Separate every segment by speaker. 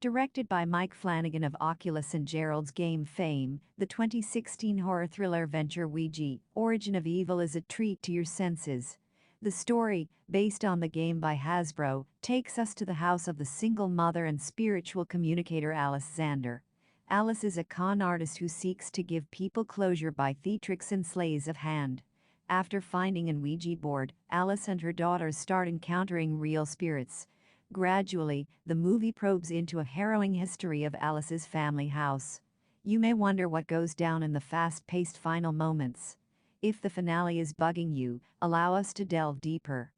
Speaker 1: Directed by Mike Flanagan of Oculus and Gerald's Game fame, the 2016 horror thriller venture Ouija, Origin of Evil is a treat to your senses. The story, based on the game by Hasbro, takes us to the house of the single mother and spiritual communicator Alice Zander. Alice is a con artist who seeks to give people closure by theatrics and sleights of hand. After finding an Ouija board, Alice and her daughters start encountering real spirits. Gradually, the movie probes into a harrowing history of Alice's family house. You may wonder what goes down in the fast-paced final moments. If the finale is bugging you, allow us to delve deeper.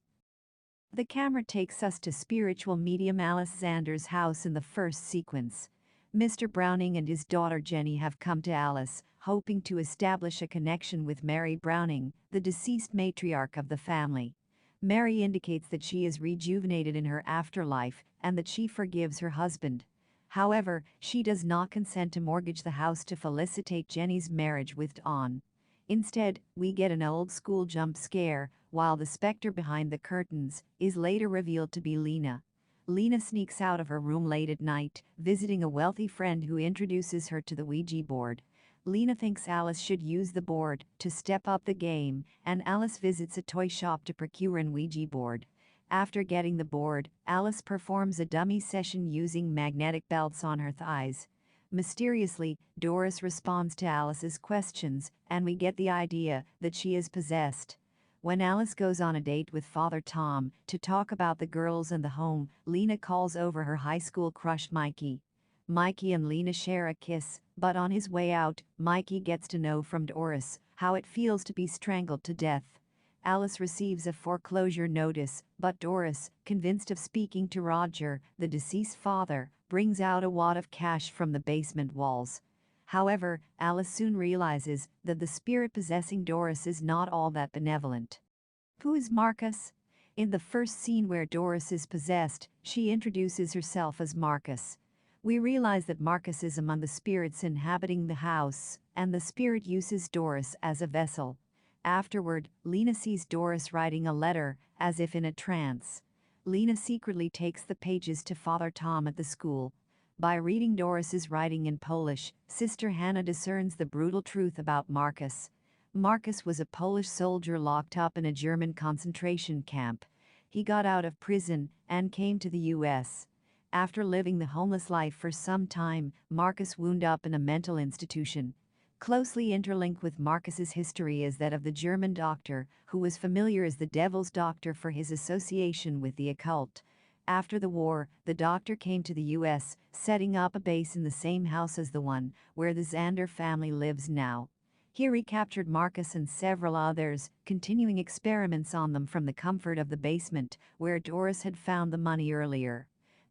Speaker 1: The camera takes us to spiritual medium Alice Zander's house in the first sequence. Mr. Browning and his daughter Jenny have come to Alice, hoping to establish a connection with Mary Browning, the deceased matriarch of the family. Mary indicates that she is rejuvenated in her afterlife and that she forgives her husband. However, she does not consent to mortgage the house to felicitate Jenny's marriage with Dawn. Instead, we get an old-school jump scare, while the specter behind the curtains is later revealed to be Lina. Lina sneaks out of her room late at night, visiting a wealthy friend who introduces her to the Ouija board. Lina thinks Alice should use the board to step up the game, and Alice visits a toy shop to procure an Ouija board. After getting the board, Alice performs a dummy session using magnetic belts on her thighs. Mysteriously, Doris responds to Alice's questions, and we get the idea that she is possessed. When Alice goes on a date with Father Tom to talk about the girls and the home, Lina calls over her high school crush Mikey. Mikey and Lina share a kiss, but on his way out, Mikey gets to know from Doris how it feels to be strangled to death. Alice receives a foreclosure notice, but Doris, convinced of speaking to Roger, the deceased father, brings out a wad of cash from the basement walls. However, Alice soon realizes that the spirit possessing Doris is not all that benevolent. Who is Marcus? In the first scene where Doris is possessed, she introduces herself as Marcus. We realize that Marcus is among the spirits inhabiting the house, and the spirit uses Doris as a vessel. Afterward, Lina sees Doris writing a letter, as if in a trance. Lina secretly takes the pages to Father Tom at the school. By reading Doris's writing in Polish, Sister Hannah discerns the brutal truth about Marcus. Marcus was a Polish soldier locked up in a German concentration camp. He got out of prison and came to the U.S. After living the homeless life for some time, Marcus wound up in a mental institution. Closely interlinked with Marcus's history is that of the German doctor, who was familiar as the Devil's Doctor for his association with the occult. After the war, the doctor came to the U.S., setting up a base in the same house as the one where the Zander family lives now. Here he captured Marcus and several others, continuing experiments on them from the comfort of the basement, where Doris had found the money earlier.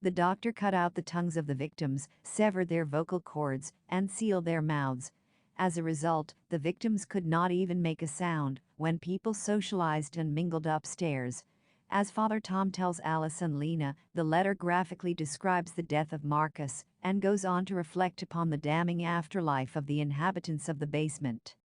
Speaker 1: The doctor cut out the tongues of the victims, severed their vocal cords, and sealed their mouths. As a result, the victims could not even make a sound when people socialized and mingled upstairs. As Father Tom tells Alice and Lina, the letter graphically describes the death of Marcus and goes on to reflect upon the damning afterlife of the inhabitants of the basement.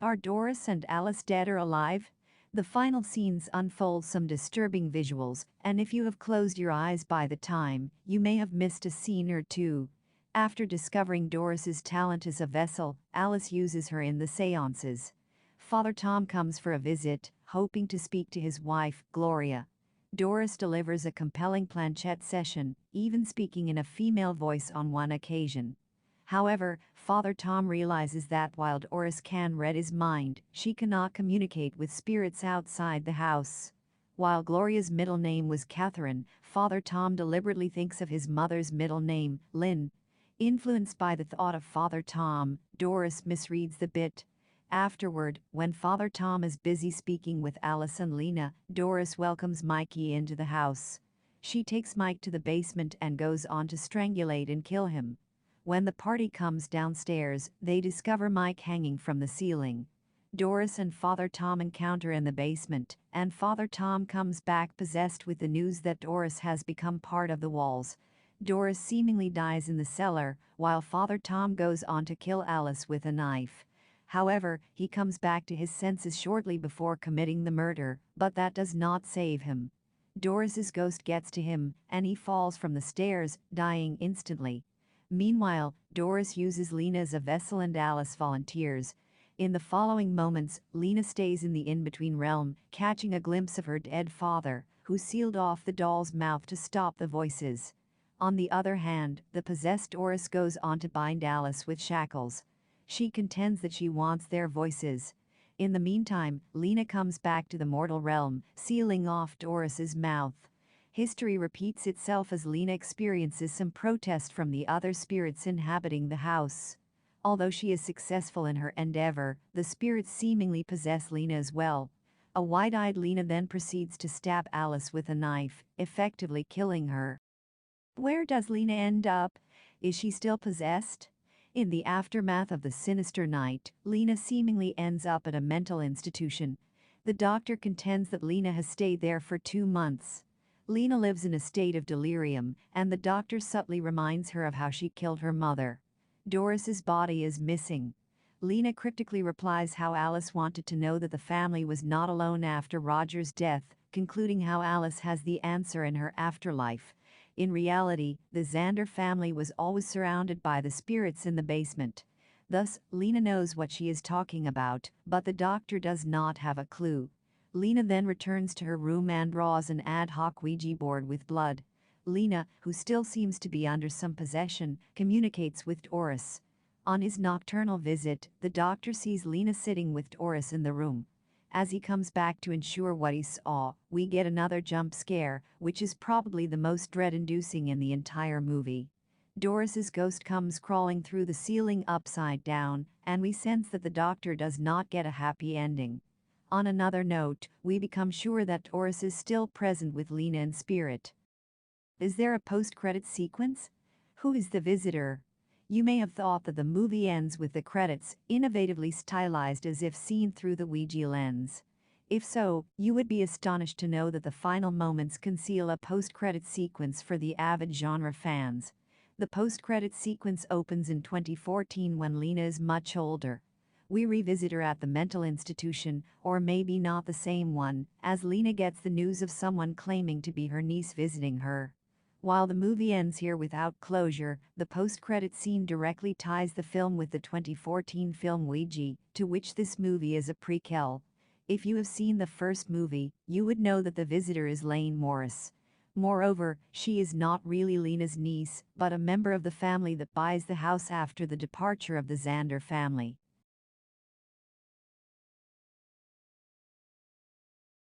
Speaker 1: Are Doris and Alice dead or alive? The final scenes unfold some disturbing visuals, and if you have closed your eyes by the time, you may have missed a scene or two. After discovering Doris's talent as a vessel, Alice uses her in the seances. Father Tom comes for a visit, hoping to speak to his wife, Gloria. Doris delivers a compelling planchette session, even speaking in a female voice on one occasion. However, Father Tom realizes that while Doris can read his mind, she cannot communicate with spirits outside the house. While Gloria's middle name was Catherine, Father Tom deliberately thinks of his mother's middle name, Lynn. Influenced by the thought of Father Tom, Doris misreads the bit. Afterward, when Father Tom is busy speaking with Alice and Lina, Doris welcomes Mikey into the house. She takes Mike to the basement and goes on to strangulate and kill him. When the party comes downstairs, they discover Mike hanging from the ceiling. Doris and Father Tom encounter in the basement, and Father Tom comes back possessed with the news that Doris has become part of the walls. Doris seemingly dies in the cellar, while Father Tom goes on to kill Alice with a knife. However, he comes back to his senses shortly before committing the murder, but that does not save him. Doris's ghost gets to him, and he falls from the stairs, dying instantly. Meanwhile, Doris uses Lina as a vessel and Alice volunteers. In the following moments, Lina stays in the in-between realm, catching a glimpse of her dead father, who sealed off the doll's mouth to stop the voices. On the other hand, the possessed Doris goes on to bind Alice with shackles. She contends that she wants their voices. In the meantime, Lina comes back to the mortal realm, sealing off Doris's mouth. History repeats itself as Lina experiences some protest from the other spirits inhabiting the house. Although she is successful in her endeavor, the spirits seemingly possess Lina as well. A wide-eyed Lina then proceeds to stab Alice with a knife, effectively killing her. Where does Lina end up? Is she still possessed? In the aftermath of the sinister night, Lina seemingly ends up at a mental institution. The doctor contends that Lina has stayed there for 2 months. Lina lives in a state of delirium, and the doctor subtly reminds her of how she killed her mother. Doris's body is missing. Lina cryptically replies how Alice wanted to know that the family was not alone after Roger's death, concluding how Alice has the answer in her afterlife. In reality, the Xander family was always surrounded by the spirits in the basement. Thus, Lina knows what she is talking about, but the doctor does not have a clue. Lina then returns to her room and draws an ad hoc Ouija board with blood. Lina, who still seems to be under some possession, communicates with Doris. On his nocturnal visit, the doctor sees Lina sitting with Doris in the room. As he comes back to ensure what he saw, we get another jump scare, which is probably the most dread-inducing in the entire movie. Doris's ghost comes crawling through the ceiling upside down, and we sense that the doctor does not get a happy ending. On another note, we become sure that Doris is still present with Lina in spirit. Is there a post-credits sequence? Who is the visitor? You may have thought that the movie ends with the credits, innovatively stylized as if seen through the Ouija lens. If so, you would be astonished to know that the final moments conceal a post-credits sequence for the avid genre fans. The post-credits sequence opens in 2014 when Lina is much older. We revisit her at the mental institution, or maybe not the same one, as Lina gets the news of someone claiming to be her niece visiting her. While the movie ends here without closure, the post-credit scene directly ties the film with the 2014 film Ouija, to which this movie is a prequel. If you have seen the first movie, you would know that the visitor is Lane Morris. Moreover, she is not really Lina's niece, but a member of the family that buys the house after the departure of the Xander family.